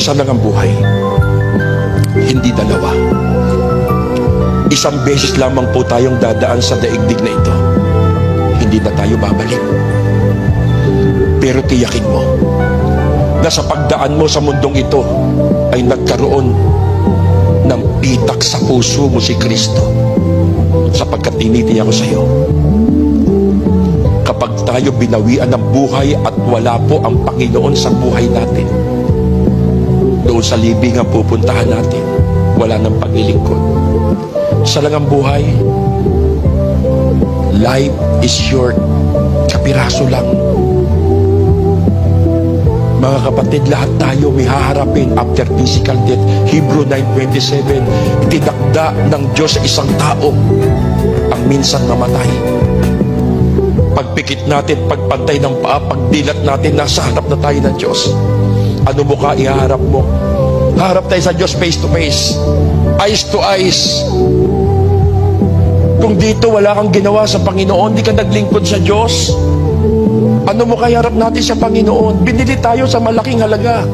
Isa lang ang buhay, hindi dalawa. Isang beses lamang po tayong dadaan sa daigdig na ito. Hindi na tayo babalik. Pero tiyakin mo na sa pagdaan mo sa mundong ito ay nagkaroon ng pitak sa puso mo si Kristo, sapagkat tinitiyak ko sa iyo, kapag tayo binawian ng buhay at wala po ang Panginoon sa buhay natin, doon sa libingan pupuntahan natin, wala nang paglilingkod. Isa lang ang buhay. Life is short. Kapiraso lang. Mga kapatid, lahat tayo may haharapin after physical death. Hebrew 9:27, tinakda ng Diyos sa isang tao ang minsan mamatay. Pagpikit natin, pagpantay ng paa, pagdilat natin, nasa harap na tayo ng Diyos. Ano mukha ihaharap mo? Harap tayo sa Diyos face to face, eyes to eyes. Kung dito wala kang ginawa sa Panginoon, di ka naglingkod sa Diyos, ano mo kaya harap natin sa Panginoon? Binili tayo sa malaking halaga.